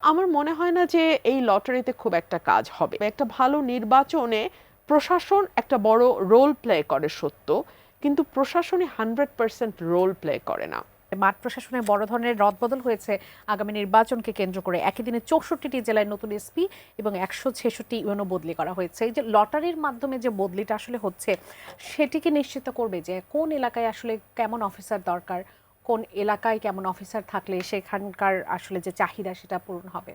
আমার মনে হয় না যে এই লটারিতে খুব একটা কাজ হবে। একটা ভালো নির্বাচনে প্রশাসন একটা বড় রোল প্লে করে সত্য, কিন্তু প্রশাসনই 100% রোল প্লে করে না। মাঠ প্রশাসনের বড় ধরনের রদবদল হয়েছে আগামী নির্বাচনকে কেন্দ্র করে। একই দিনে 64টি জেলায় নতুন এসপি এবং 166টি ইউএনও বদলি করা হয়েছে। এই যে লটারির মাধ্যমে যে বদলিটা আসলে হচ্ছে, সেটিকে নিশ্চিত করবে যে কোন এলাকায় আসলে কেমন অফিসার দরকার, কোন এলাকায় কেমন অফিসার থাকলে সেখানকার আসলে যে চাহিদা সেটা পূরণ হবে।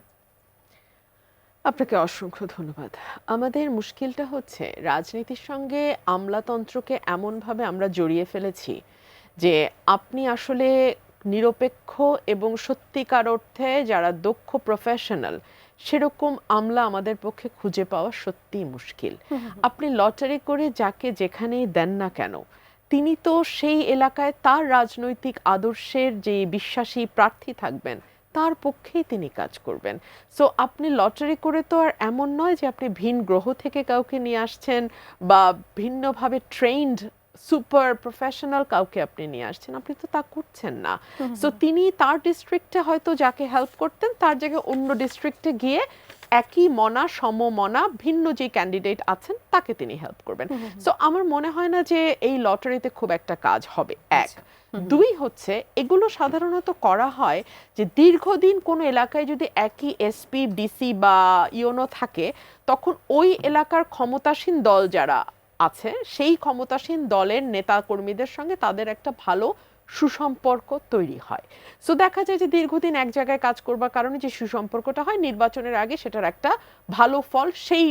আপনাকে অসংখ্য ধন্যবাদ। আমাদের মুশকিলটা হচ্ছে রাজনীতির সঙ্গে আমলাতন্ত্রকে এমনভাবে আমরা জড়িয়ে ফেলেছি যে আপনি আসলে নিরপেক্ষ এবং সত্যিকার অর্থে যারা দক্ষ প্রফেশনাল সেরকম আমলা আমাদের পক্ষে খুঁজে পাওয়া সত্যিই মুশকিল। আপনি লটারি করে যাকে যেখানেই দেন না কেন, তিনি তো সেই এলাকায় তার রাজনৈতিক আদর্শের যে বিশ্বাসী প্রার্থী থাকবেন তার পক্ষেই তিনি কাজ করবেন। সো আপনি লটারি করে তো আর এমন নয় যে আপনি ভিন গ্রহ থেকে কাউকে নিয়ে আসছেন বা ভিন্নভাবে ট্রেন্ড সুপার প্রফেশনাল কাউকে আপনি নিয়ে আসছেন, আপনি তো তা করছেন না। সো তিনি তার ডিস্ট্রিক্টে হয়তো যাকে হেল্প করতেন তার জায়গায় অন্য ডিস্ট্রিক্টে গিয়ে একই মনা সমমনা ভিন্ন যে ক্যান্ডিডেট আছেন তাকে তিনি হেল্প করবেন। সো আমার মনে হয় না যে এই লটারিতে খুব একটা কাজ হবে। এক, দুই হচ্ছে এগুলো সাধারণত করা হয় যে দীর্ঘদিন কোনো এলাকায় যদি একই এসপি ডিসি বা ইউনো থাকে, তখন ওই এলাকার ক্ষমতাসীন দল যারা আছে সেই ক্ষমতাসীন দলের নেতা কর্মীদের সঙ্গে তাদের একটা ভালো সুসম্পর্ক তৈরি হয়। সো দেখা যায় যে দীর্ঘদিন এক জায়গায় কাজ করবার কারণে যে সুসম্পর্কটা হয়, নির্বাচনের আগে সেটার একটা ভালো ফল সেই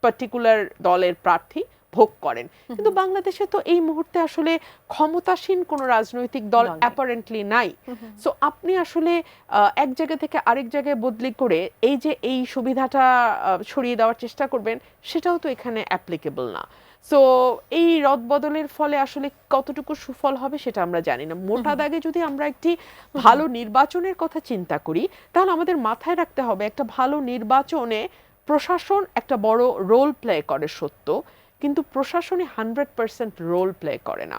পার্টিকুলার দলের প্রার্থী ভোগ করেন। কিন্তু বাংলাদেশে তো এই মুহূর্তে আসলে ক্ষমতাসীন কোনো রাজনৈতিক দল অ্যাপারেন্টলি নাই। সো আপনি আসলে এক জায়গা থেকে আরেক জায়গায় বদলি করে এই যে এই সুবিধাটা ছড়িয়ে দেওয়ার চেষ্টা করবেন, সেটাও তো এখানে অ্যাপ্লিকেবল না। সো এই রদবদলের ফলে আসলে কতটুকু সুফল হবে সেটা আমরা জানি না। মোটা দাগে যদি আমরা একটি ভালো নির্বাচনের কথা চিন্তা করি, তাহলে আমাদের মাথায় রাখতে হবে একটা ভালো নির্বাচনে প্রশাসন একটা বড় রোল প্লে করে সত্য, কিন্তু প্রশাসনই 100% রোল প্লে করে না।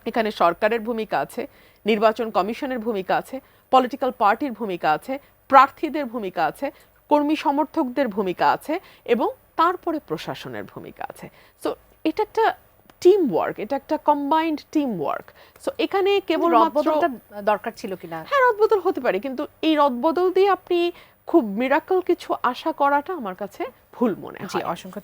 এখানে সরকারের ভূমিকা আছে, নির্বাচন কমিশনের ভূমিকা আছে, পলিটিক্যাল পার্টির ভূমিকা আছে, প্রার্থীদের ভূমিকা আছে, কর্মী সমর্থকদের ভূমিকা আছে এবং তারপরে প্রশাসনের ভূমিকা আছে। সো এটা একটা টিম ওয়ার্ক, এটা একটা কম্বাইন্ড টিম ওয়ার্ক। সো এখানে কেবলমাত্র দরকার ছিল কিনা, হ্যাঁ রদবদল হতে পারে, কিন্তু এই রদবদল দিয়ে আপনি খুব মিরাকল কিছু আশা করাটা আমার কাছে ভুল মনে হয়। অসংখ্য